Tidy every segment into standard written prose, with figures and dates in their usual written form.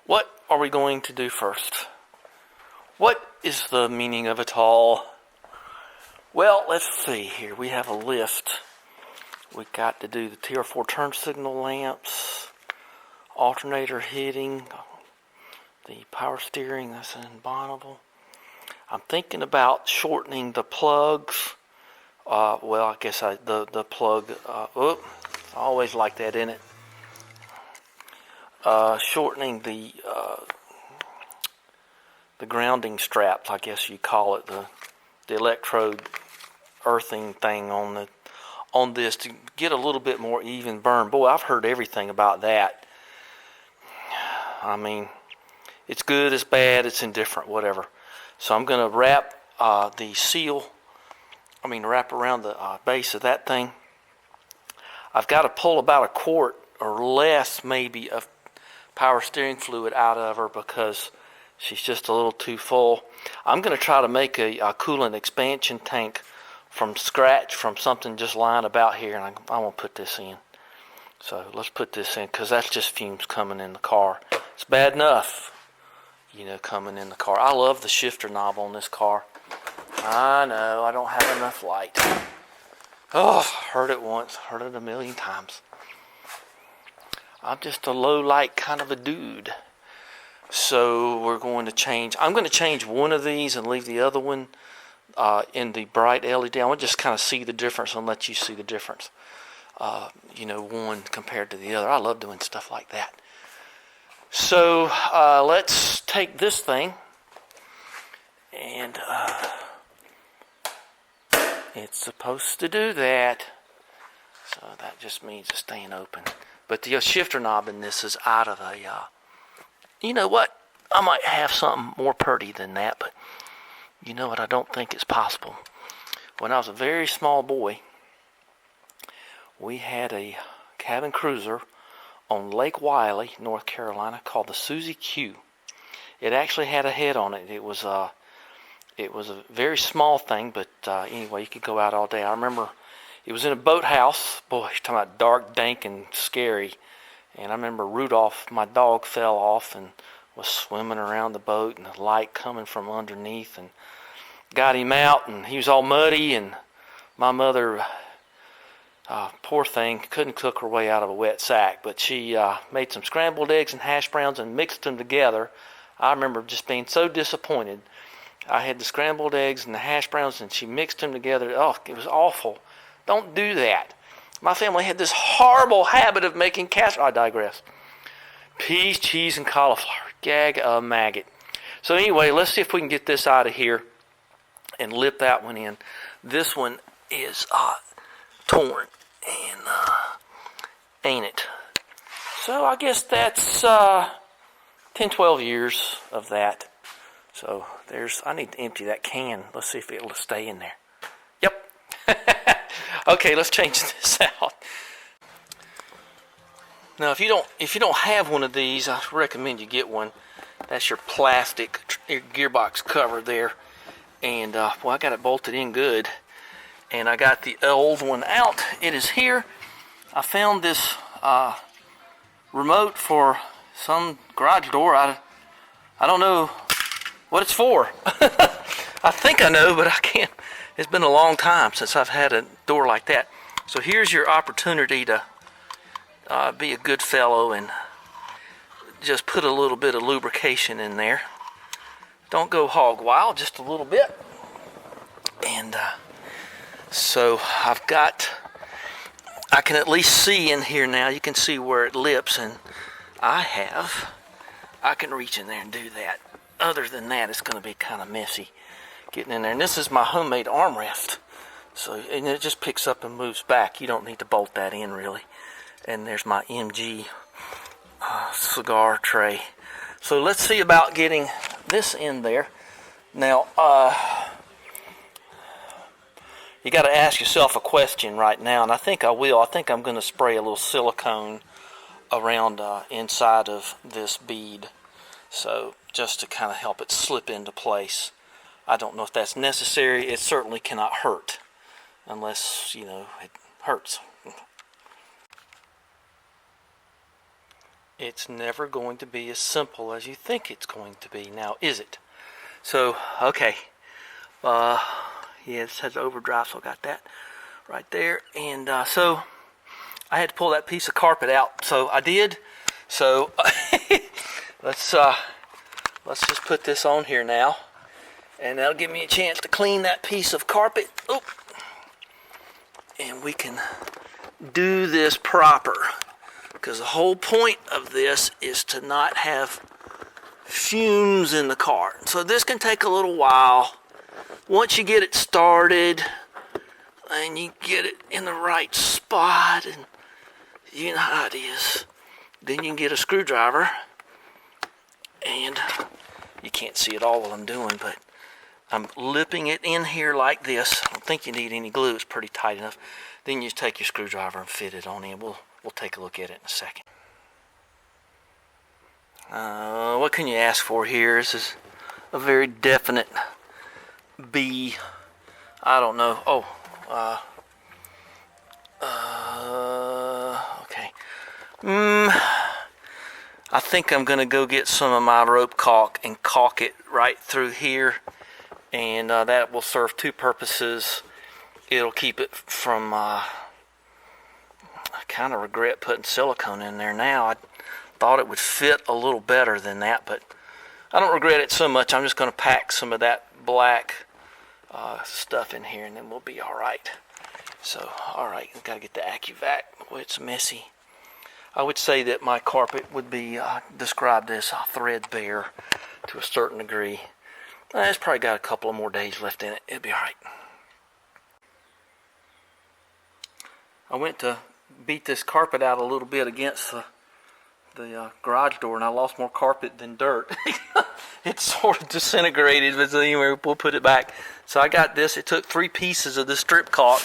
What are we going to do first? What is the meaning of it all? Well, let's see here. We have a list. We got to do the TR4 turn signal lamps, alternator heating, the power steering, that's unbondable. I'm thinking about shortening the plugs. Well, I guess the plug, I always like that in it. Shortening the grounding straps, I guess you call it, the electrode earthing thing on this to get a little bit more even burn. Boy, I've heard everything about that. I mean, it's good, it's bad, it's indifferent, whatever. So I'm going to wrap wrap around the base of that thing. I've got to pull about a quart or less maybe of power steering fluid out of her because she's just a little too full. I'm going to try to make a coolant expansion tank from scratch from something just lying about here, and I won't put this in. So let's put this in because that's just fumes coming in the car. It's bad enough, coming in the car. I love the shifter knob on this car. I know, I don't have enough light. Oh, heard it once, heard it a million times. I'm just a low light kind of a dude. So I'm going to change one of these and leave the other one in the bright LED. I want to just kind of see the difference and let you see the difference. One compared to the other. I love doing stuff like that. So let's take this thing and it's supposed to do that. So that just means it's staying open. But the shifter knob in this is out of a, you know what? I might have something more pretty than that, but you know what? I don't think it's possible. When I was a very small boy, we had a cabin cruiser on Lake Wiley, North Carolina, called the Susie Q. It actually had a head on it. It was a very small thing, but anyway, you could go out all day. I remember it was in a boathouse. Boy, you're talking about dark, dank, and scary. And I remember Rudolph, my dog, fell off and was swimming around the boat, and the light coming from underneath, and got him out, and he was all muddy, and my mother, poor thing, couldn't cook her way out of a wet sack, but she made some scrambled eggs and hash browns and mixed them together. I remember just being so disappointed. I had the scrambled eggs and the hash browns, and she mixed them together. Oh, it was awful. Don't do that. My family had this horrible habit of making casserole. I digress. Peas, cheese, and cauliflower. Gag a maggot. So anyway, let's see if we can get this out of here and lip that one in. This one is torn, and ain't it? So I guess that's 10, 12 years of that. So I need to empty that can. Let's see if it'll stay in there. Yep. Okay, let's change this out. Now, if you don't have one of these, I recommend you get one. That's your plastic gearbox cover there. And I got it bolted in good. And I got the old one out. It is here. I found this remote for some garage door. I don't know what it's for. I think I know, but I can't. It's been a long time since I've had a door like that. So here's your opportunity to be a good fellow and just put a little bit of lubrication in there. Don't go hog wild, just a little bit. And so I can at least see in here now. You can see where it lips, and I can reach in there and do that. Other than that, it's going to be kind of messy getting in there. And this is my homemade armrest. And it just picks up and moves back. You don't need to bolt that in, really. And there's my MG cigar tray. So let's see about getting this in there. Now, you got to ask yourself a question right now, and I think I will. I think I'm going to spray a little silicone around inside of this bead, so just to kind of help it slip into place. I don't know if that's necessary. It certainly cannot hurt unless, it hurts. it's never going to be as simple as you think it's going to be. Now, is it? So, okay. Yeah, this has overdrive, so I got that right there. And so I had to pull that piece of carpet out. So I did. So let's just put this on here now. And that'll give me a chance to clean that piece of carpet. Oh. And we can do this proper. Because the whole point of this is to not have fumes in the car. So this can take a little while. Once you get it started and you get it in the right spot, and you know how it is, then you can get a screwdriver, and you can't see it all while I'm doing, but I'm lipping it in here like this. I don't think you need any glue. It's pretty tight enough. Then you just take your screwdriver and fit it on in. We'll take a look at it in a second. What can you ask for here? This is a very definite B. I don't know. Oh, okay. I think I'm gonna go get some of my rope caulk and caulk it right through here, and that will serve two purposes. It'll keep it from. I kind of regret putting silicone in there now. I thought it would fit a little better than that, but I don't regret it so much. I'm just going to pack some of that black stuff in here, and then we'll be all right. So, all right, I've got to get the AccuVac. Boy, it's messy. I would say that my carpet would be described as threadbare to a certain degree. It's probably got a couple of more days left in it. It'll be all right. I went to beat this carpet out a little bit against the garage door, and I lost more carpet than dirt. It sort of disintegrated, but anyway, we'll put it back. So I got this. It took 3 pieces of this strip caulk.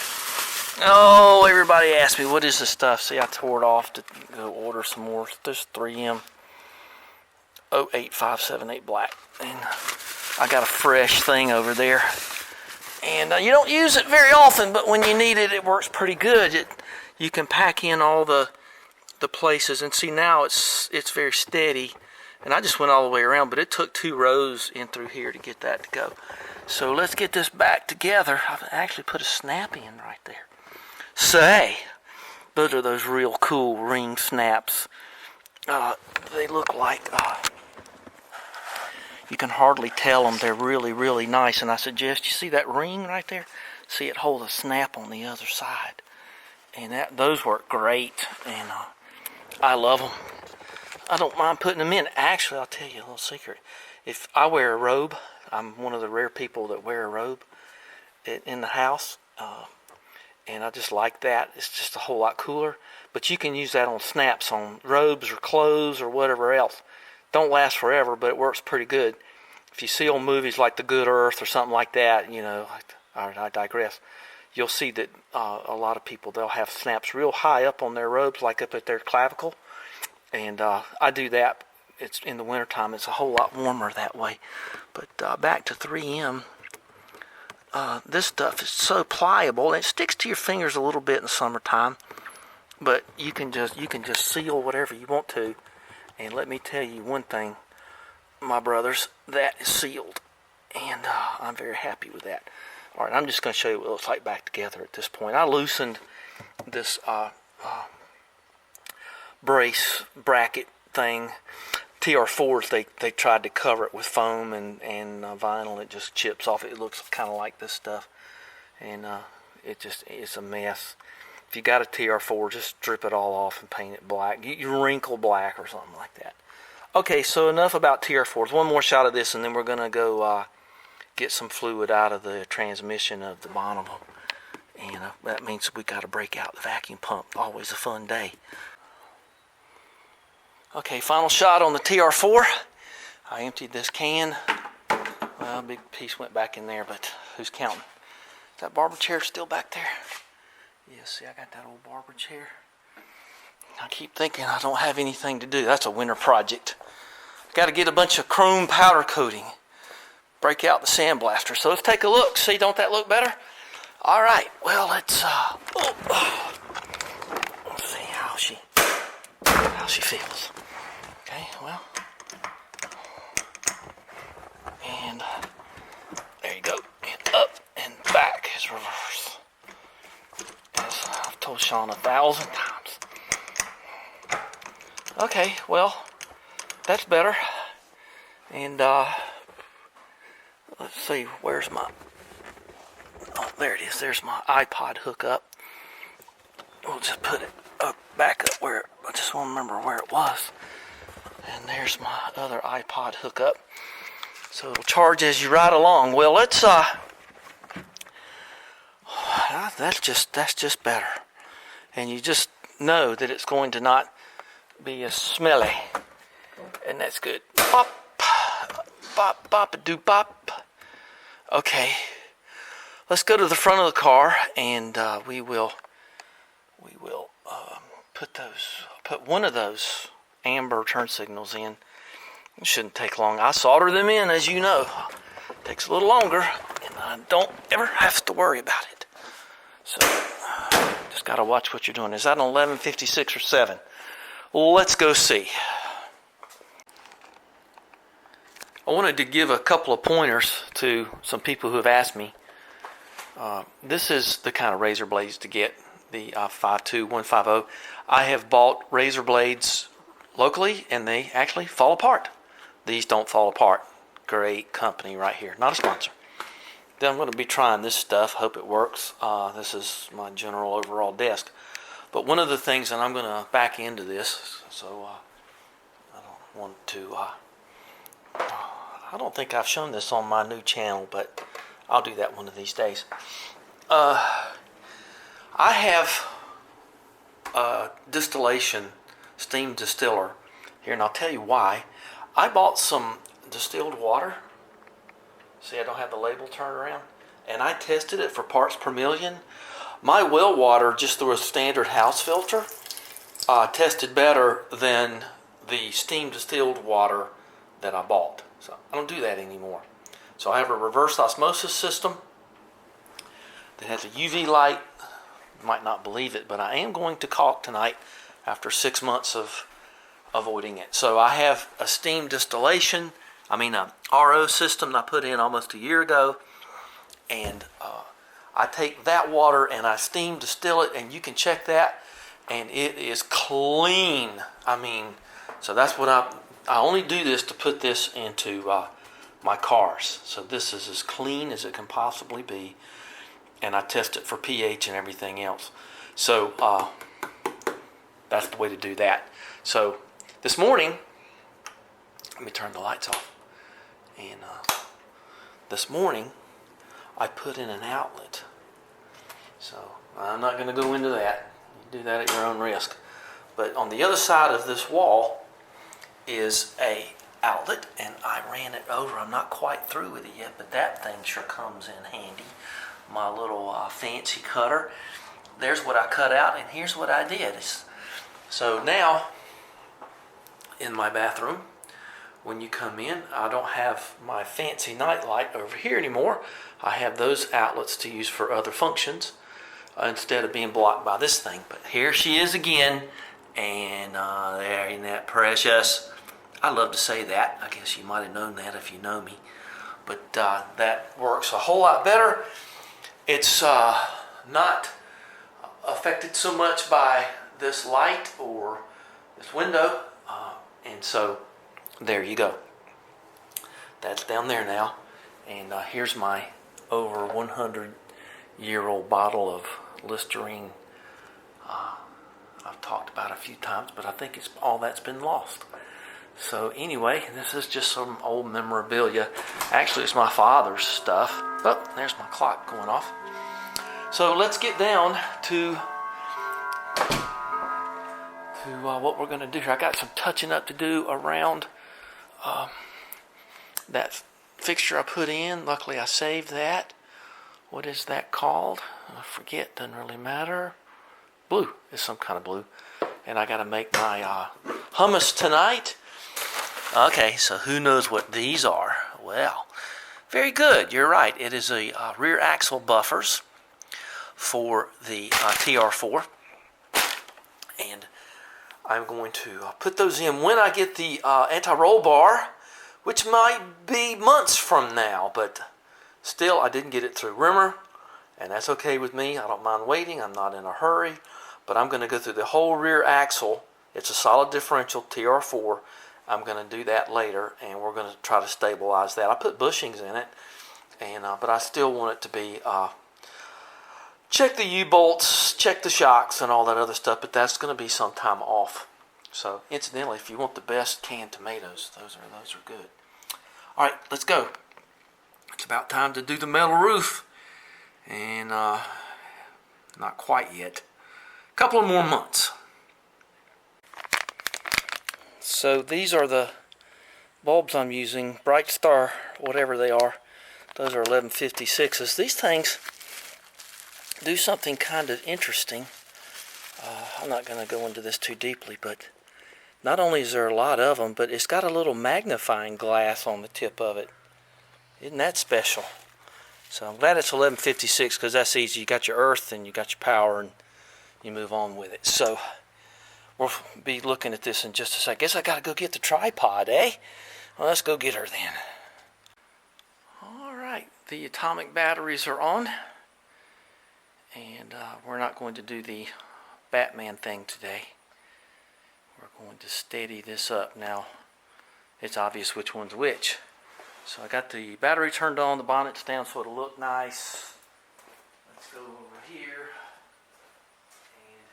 Oh, everybody asked me, what is this stuff? See, I tore it off to go order some more. This 3M 08578 black. And I got a fresh thing over there. And you don't use it very often, but when you need it, it works pretty good. You can pack in all the places, and see now it's very steady. And I just went all the way around, but it took 2 rows in through here to get that to go. So let's get this back together. I've actually put a snap in right there. Say, those are those real cool ring snaps. They look like you can hardly tell them. They're really, really nice. And I suggest you see that ring right there? See it hold a snap on the other side. And those work great. And I love them. I don't mind putting them in. Actually, I'll tell you a little secret. If I wear a robe, I'm one of the rare people that wear a robe in the house. And I just like that. It's just a whole lot cooler. But you can use that on snaps, on robes or clothes or whatever else. Don't last forever, but it works pretty good. If you see old movies like The Good Earth or something like that, you know, I digress. You'll see that a lot of people, they'll have snaps real high up on their robes, like up at their clavicle. And I do that. It's in the wintertime. It's a whole lot warmer that way. But back to 3M. This stuff is so pliable, and it sticks to your fingers a little bit in the summertime. But you can just seal whatever you want to. And let me tell you one thing, my brothers, that is sealed. And I'm very happy with that. All right, I'm just going to show you what it looks like back together at this point. I loosened this brace bracket thing. TR4s, they tried to cover it with foam and vinyl. It just chips off. It looks kind of like this stuff. And it's a mess. If you got a TR4, just strip it all off and paint it black. You wrinkle black or something like that. Okay, so enough about TR4s. One more shot of this, and then we're going to go get some fluid out of the transmission of the bottom. And that means we got to break out the vacuum pump. Always a fun day. Okay, final shot on the TR4. I emptied this can. Well, a big piece went back in there, but who's counting? Is that barber chair still back there? Yes, see, I got that old barber chair. I keep thinking I don't have anything to do. That's a winter project. Got to get a bunch of chrome powder coating. Break out the sandblaster. So let's take a look. See, don't that look better? All right. Well, let's see how she feels. well, and there you go. And up and back is reverse. As I've told Sean 1,000 times. Okay, well, that's better. And let's see, where's my, oh, there it is. There's my iPod hookup. We'll just put it back up where, I just want to remember where it was. And there's my other iPod hookup. So it'll charge as you ride along. Well, let's, that's just better. And you just know that it's going to not be as smelly. And that's good. Bop, bop, bop, do bop. Okay. Let's go to the front of the car, and we will put one of those amber turn signals in. It shouldn't take long. I solder them in, as you know. It takes a little longer, and I don't ever have to worry about it. So, just got to watch what you're doing. Is that an 1156 or 7? Well, let's go see. I wanted to give a couple of pointers to some people who have asked me. This is the kind of razor blades to get, the 52150. I have bought razor blades locally, and they actually fall apart. These don't fall apart. Great company right here. Not a sponsor. Then I'm going to be trying this stuff. Hope it works. This is my general overall desk. But one of the things, and I'm going to back into this, so I don't want to... I don't think I've shown this on my new channel, but I'll do that one of these days. I have a distillation steam distiller here, and I'll tell you why. I bought some distilled water. See, I don't have the label turned around. And I tested it for parts per million. My well water, just through a standard house filter, tested better than the steam distilled water that I bought. So I don't do that anymore. So I have a reverse osmosis system that has a UV light. You might not believe it, but I am going to caulk tonight after 6 months of avoiding it. So I have a steam distillation, a RO system that I put in almost a year ago, and I take that water and I steam distill it, and you can check that, and it is clean. So that's what I only do this to put this into my cars. So this is as clean as it can possibly be, and I test it for pH and everything else. So that's the way to do that. So this morning, let me turn the lights off. And this morning, I put in an outlet. So I'm not going to go into that. You do that at your own risk. But on the other side of this wall is a outlet, and I ran it over. I'm not quite through with it yet, but that thing sure comes in handy. My little fancy cutter. There's what I cut out, and here's what I did. So now, in my bathroom, when you come in, I don't have my fancy night light over here anymore. I have those outlets to use for other functions instead of being blocked by this thing. But here she is again, and there, isn't that precious? I love to say that. I guess you might have known that if you know me. But that works a whole lot better. It's not affected so much by this light or this window. And so there you go. That's down there now. And here's my over 100-year-old bottle of Listerine. I've talked about a few times, but I think it's all that's been lost. So anyway, this is just some old memorabilia. Actually, it's my father's stuff. Oh, there's my clock going off. So let's get down to what we're going to do here. I got some touching up to do around that fixture I put in. Luckily, I saved that. What is that called? I forget. Doesn't really matter. Blue. It's some kind of blue. And I got to make my hummus tonight. Okay, so who knows what these are? Well, very good. You're right. It is a rear axle buffers for the TR4. And I'm going to put those in when I get the anti-roll bar, which might be months from now, but still I didn't get it through Rimmer, and that's okay with me. I don't mind waiting. I'm not in a hurry, but I'm going to go through the whole rear axle. It's a solid differential TR4. I'm going to do that later, and we're going to try to stabilize that. I put bushings in it, and but I still want it to be check the U-bolts, check the shocks, and all that other stuff, but that's going to be some time off. So, incidentally, if you want the best canned tomatoes, those are good. All right, let's go. It's about time to do the metal roof, and not quite yet. A couple of more months. So these are the bulbs I'm using, Bright Star, whatever they are. Those are 1156s. These things do something kind of interesting. I'm not going to go into this too deeply, but not only is there a lot of them, but it's got a little magnifying glass on the tip of it. Isn't that special? So I'm glad it's 1156 because that's easy. You got your earth and you got your power and you move on with it. So we'll be looking at this in just a sec. Guess I got to go get the tripod, eh? Well, let's go get her then. All right, the atomic batteries are on. And we're not going to do the Batman thing today. We're going to steady this up. Now, it's obvious which one's which. So I got the battery turned on, the bonnet's down so it'll look nice. Let's go over here. And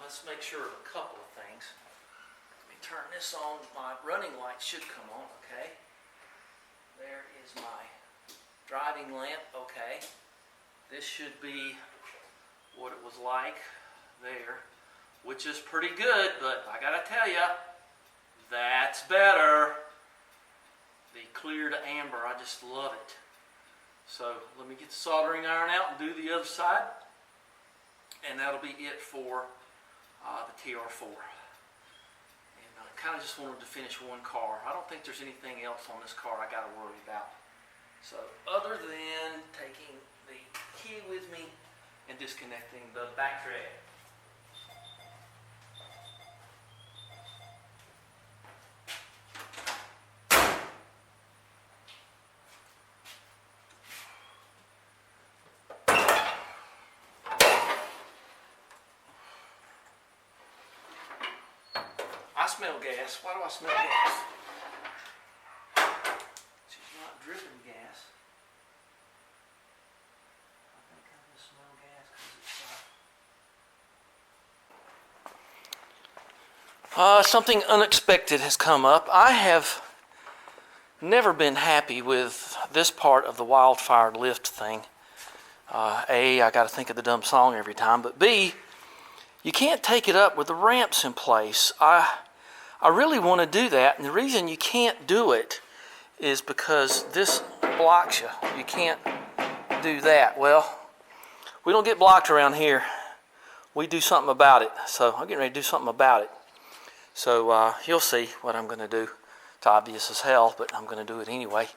let's make sure of a couple of things. Let me turn this on. My running light should come on, okay? There is my driving lamp, okay. This should be what it was like there, which is pretty good, but I gotta tell you, that's better. The clear to amber, I just love it. So let me get the soldering iron out and do the other side, and that'll be it for the TR4. And I kind of just wanted to finish one car. I don't think there's anything else on this car I gotta worry about. So other than taking the key with me and disconnecting the back tread. I smell gas. Why do I smell gas? She's not dripping gas. Something unexpected has come up. I have never been happy with this part of the Wildfire lift thing. A, I got to think of the dumb song every time, but B, you can't take it up with the ramps in place. I really want to do that, and the reason you can't do it is because this blocks you. You can't do that. Well, we don't get blocked around here. We do something about it. So I'm getting ready to do something about it. So you'll see what I'm going to do. It's obvious as hell, but I'm going to do it anyway.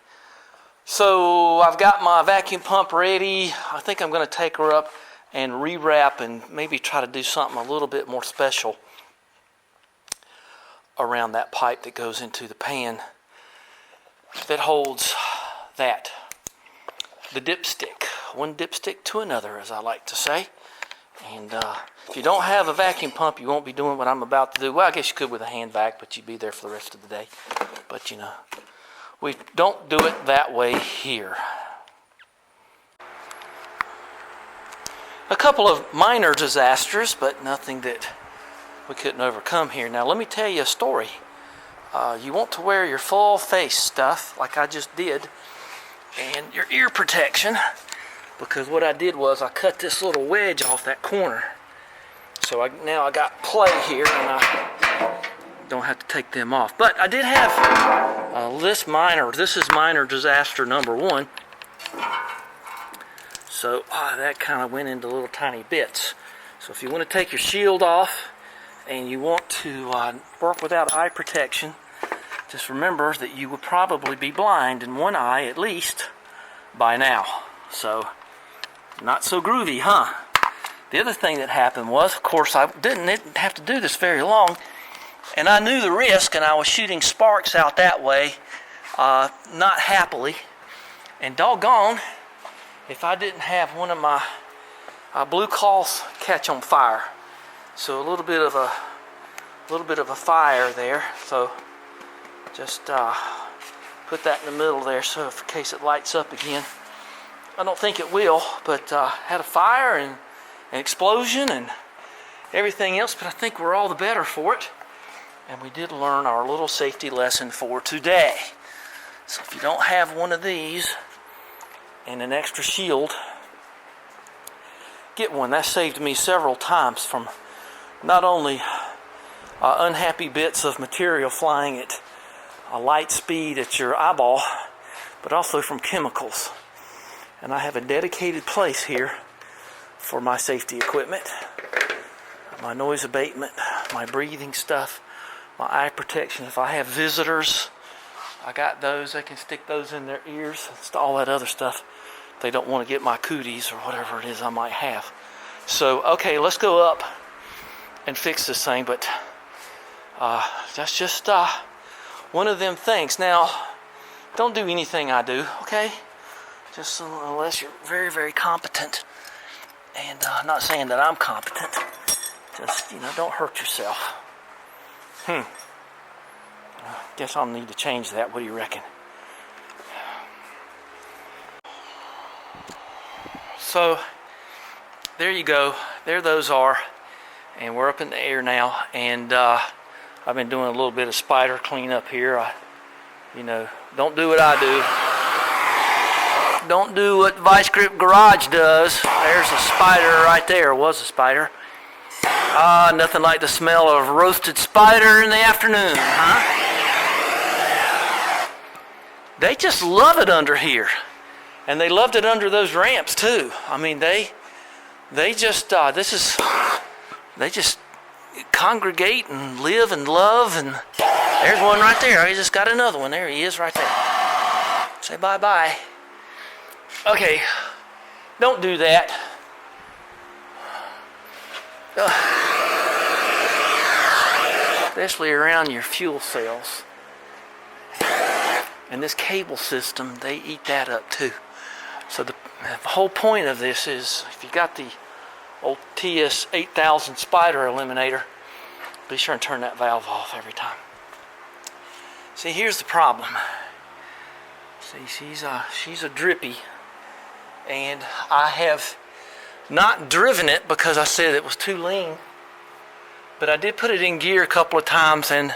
So I've got my vacuum pump ready. I think I'm going to take her up and rewrap and maybe try to do something a little bit more special around that pipe that goes into the pan that holds that. The dipstick. One dipstick to another, as I like to say. And if you don't have a vacuum pump, you won't be doing what I'm about to do. Well, I guess you could with a hand vac, but you'd be there for the rest of the day. But, you know, we don't do it that way here. A couple of minor disasters, but nothing that we couldn't overcome here. Now, let me tell you a story. You want to wear your full face stuff, like I just did, and your ear protection. Because what I did was I cut this little wedge off that corner. So now I got play here and I don't have to take them off. But I did have this is minor disaster number one. So that kind of went into little tiny bits. So if you want to take your shield off and you want to work without eye protection, just remember that you will probably be blind in one eye at least by now. So not so groovy, huh? The other thing that happened was, of course, I didn't have to do this very long, and I knew the risk, and I was shooting sparks out that way, not happily. And doggone, if I didn't have one of my blue caulks catch on fire. So a little bit of a fire there. So just put that in the middle there, so in case it lights up again. I don't think it will, but had a fire and an explosion and everything else, but I think we're all the better for it. And we did learn our little safety lesson for today. So if you don't have one of these and an extra shield, get one. That saved me several times from not only unhappy bits of material flying at a light speed at your eyeball, but also from chemicals. And I have a dedicated place here for my safety equipment, my noise abatement, my breathing stuff, my eye protection. If I have visitors, I got those. They can stick those in their ears, all that other stuff. They don't want to get my cooties or whatever it is I might have. So, okay, let's go up and fix this thing. But that's just one of them things. Now, don't do anything I do, okay? Just unless you're very, very competent. And I'm not saying that I'm competent. Just, don't hurt yourself. Guess I'll need to change that. What do you reckon? So, there you go. There those are. And we're up in the air now. And I've been doing a little bit of spider cleanup here. Don't do what I do. Don't do what Vice Grip Garage does. There's a spider right there. Was a spider. Nothing like the smell of roasted spider in the afternoon, huh? They just love it under here. And they loved it under those ramps too. I mean, they just they just congregate and live and love. And there's one right there. I just got another one. There he is right there. Say bye-bye. Okay, don't do that. Especially around your fuel cells. And this cable system, they eat that up too. So the whole point of this is, if you got the old TS8000 spider eliminator, be sure and turn that valve off every time. See, here's the problem. See, she's a drippy, and I have not driven it because I said it was too lean. But I did put it in gear a couple of times, and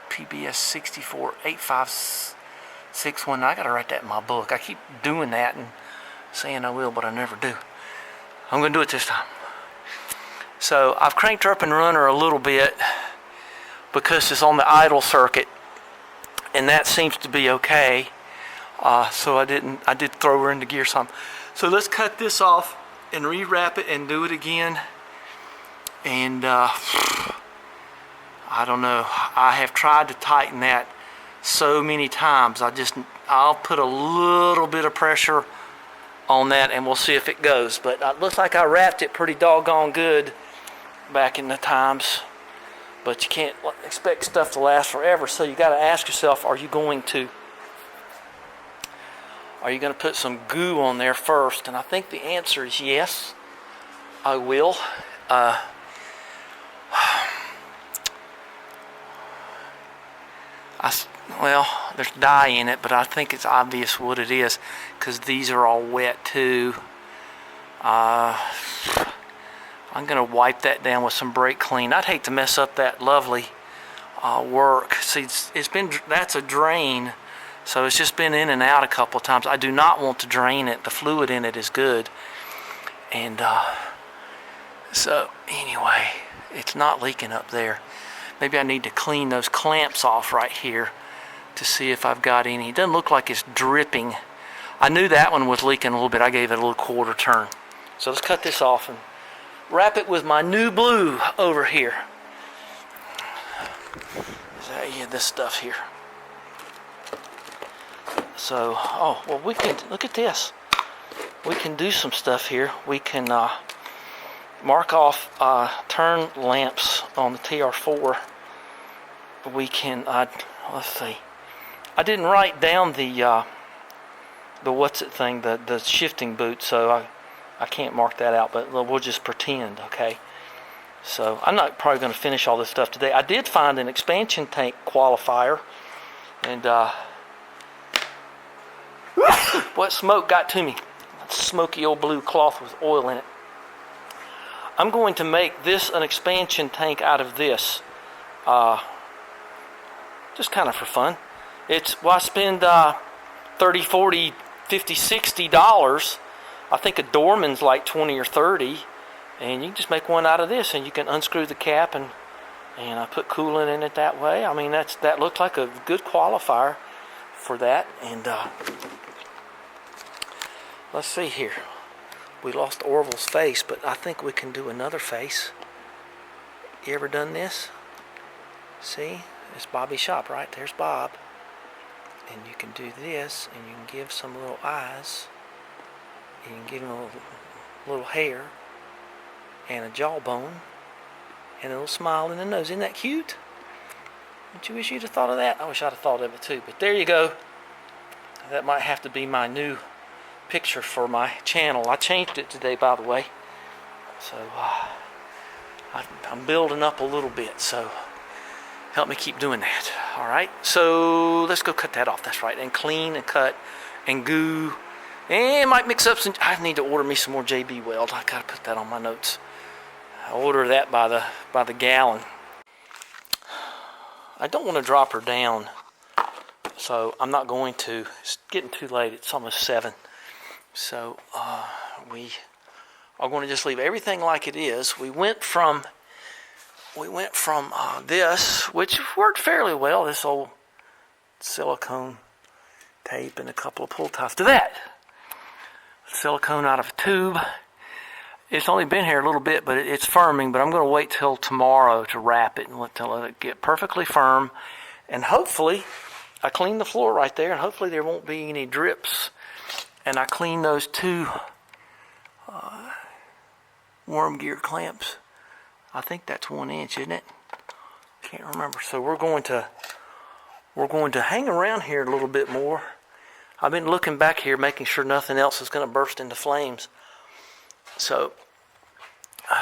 PBS 648561. I gotta write that in my book. I keep doing that and saying I will, but I never do. I'm gonna do it this time. So I've cranked her up and run her a little bit because it's on the idle circuit, and that seems to be okay. So I did throw her into gear some. So let's cut this off and rewrap it and do it again. And I don't know. I have tried to tighten that so many times. I'll put a little bit of pressure on that and we'll see if it goes. But it looks like I wrapped it pretty doggone good back in the times. But you can't expect stuff to last forever. So you got to ask yourself, are you going to put some goo on there first? And I think the answer is yes. I will. There's dye in it, but I think it's obvious what it is because these are all wet too. I'm going to wipe that down with some brake clean. I'd hate to mess up that lovely work. See, that's a drain, so it's just been in and out a couple of times. I do not want to drain it. The fluid in it is good. And so anyway, it's not leaking up there. Maybe I need to clean those clamps off right here to see if I've got any. It doesn't look like it's dripping. I knew that one was leaking a little bit. I gave it a little quarter turn. So let's cut this off and wrap it with my new blue over here. This stuff here. So, we can look at this. we can do some stuff here. We can mark off turn lamps on the TR4. We can, let's see. I didn't write down the what's it thing, the shifting boot, so I can't mark that out, but we'll just pretend, okay? So I'm not probably going to finish all this stuff today. I did find an expansion tank qualifier, and what smoke got to me? Smoky old blue cloth with oil in it. I'm going to make this an expansion tank out of this, just kind of for fun. I spend $30, $40, $50, $60. I think a Dorman's like $20 or $30, and you can just make one out of this, and you can unscrew the cap and I put coolant in it that way. I mean, that looked like a good qualifier for that. And let's see here. We lost Orville's face, but I think we can do another face. You ever done this? See? It's Bobby's shop, right? There's Bob. And you can do this, and you can give some little eyes. You can give him a little hair, and a jawbone, and a little smile in the nose. Isn't that cute? Don't you wish you'd have thought of that? I wish I'd have thought of it too. But there you go. That might have to be my new picture for my channel. I changed it today, by the way. So I'm building up a little bit. So help me keep doing that. All right. So let's go cut that off. That's right. And clean and cut and goo. And might mix up some. I need to order me some more JB Weld. I gotta put that on my notes. I order that by the gallon. I don't want to drop her down, so I'm not going to. It's getting too late. It's almost 7. So we are going to just leave everything like it is. We went from this, which worked fairly well, this old silicone tape and a couple of pull ties, to that silicone out of a tube. It's only been here a little bit, but it's firming, but I'm going to wait till tomorrow to wrap it and let it get perfectly firm. And hopefully, I clean the floor right there, and hopefully there won't be any drips. And I clean those 2 worm gear clamps. I think that's 1 inch, isn't it? Can't remember. So we're going to hang around here a little bit more. I've been looking back here, making sure nothing else is going to burst into flames. So I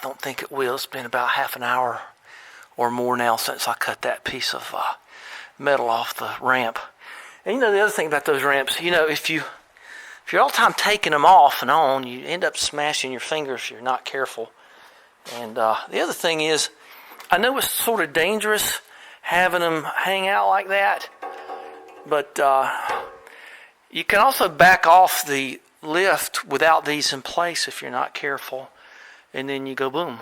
don't think it will. It's been about half an hour or more now since I cut that piece of metal off the ramp. And the other thing about those ramps, if you're all the time taking them off and on, you end up smashing your fingers if you're not careful. And the other thing is, I know it's sort of dangerous having them hang out like that, but you can also back off the lift without these in place if you're not careful, and then you go boom.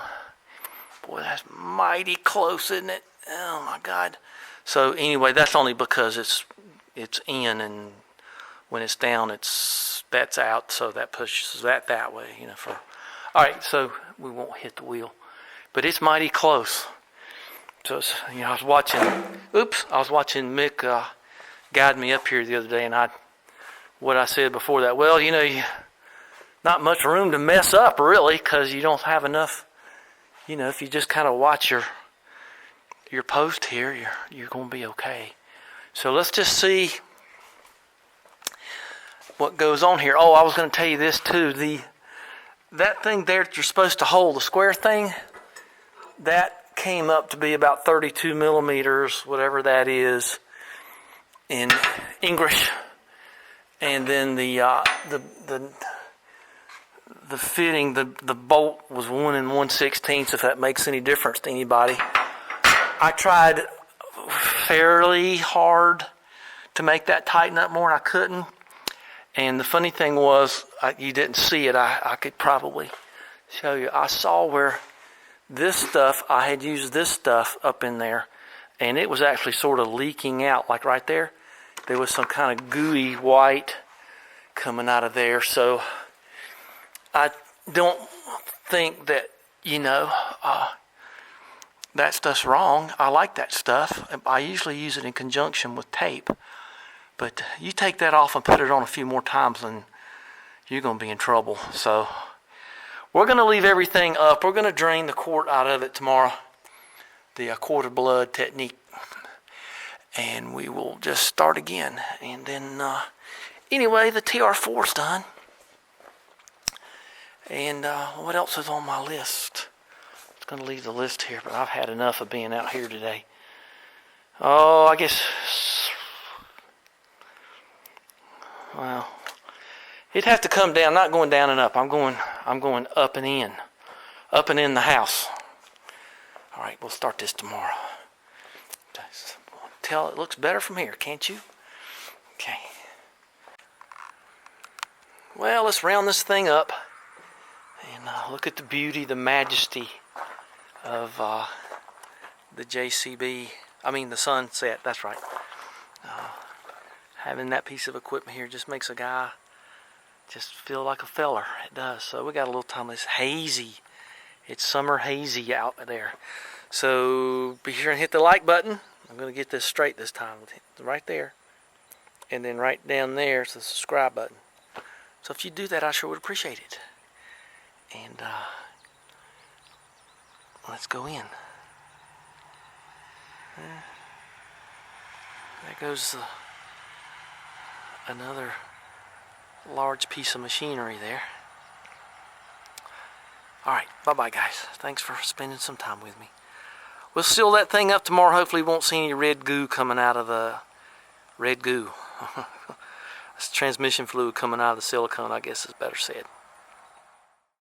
Boy, that's mighty close, isn't it? Oh my God. So anyway, that's only because it's in, and when it's down, that's out, so that pushes that way, all right, so we won't hit the wheel, but it's mighty close. So I was watching Mick guide me up here the other day, and what I said before that, well, not much room to mess up really, because you don't have enough. If you just kind of watch your post here, you're going to be okay. So let's just see what goes on here. Oh, I was going to tell you this too. That thing there that you're supposed to hold, the square thing, that came up to be about 32 millimeters, whatever that is, in English. And then the fitting, the bolt was 1 1/16, if that makes any difference to anybody. I tried fairly hard to make that tighten up more, and I couldn't. And the funny thing was, you didn't see it. I could probably show you. I saw where this stuff, I had used this stuff up in there, and it was actually sort of leaking out, like right there. There was some kind of gooey white coming out of there. So I don't think that, that stuff's wrong. I like that stuff. I usually use it in conjunction with tape. But you take that off and put it on a few more times, and you're going to be in trouble. So we're going to leave everything up. We're going to drain the quart out of it tomorrow, the quart of blood technique, and we will just start again. And then anyway, the TR4's done. And what else is on my list? I'm going to leave the list here, but I've had enough of being out here today. Oh, I guess, well, it'd have to come down. Not going down and up. I'm going up and in the house. All right, we'll start this tomorrow. Tell it looks better from here, can't you? Okay. Well, let's round this thing up and look at the beauty, the majesty of the JCB. I mean the Sunset. That's right. Having that piece of equipment here just makes a guy just feel like a feller. It does. So we got a little time. It's hazy. It's summer hazy out there. So be sure and hit the like button. I'm going to get this straight this time. Right there. And then right down there is the subscribe button. So if you do that, I sure would appreciate it. And let's go in. There goes another large piece of machinery there. Alright, bye-bye guys. Thanks for spending some time with me. We'll seal that thing up tomorrow. Hopefully we won't see any red goo coming out of the... Red goo. It's transmission fluid coming out of the silicone, I guess is better said.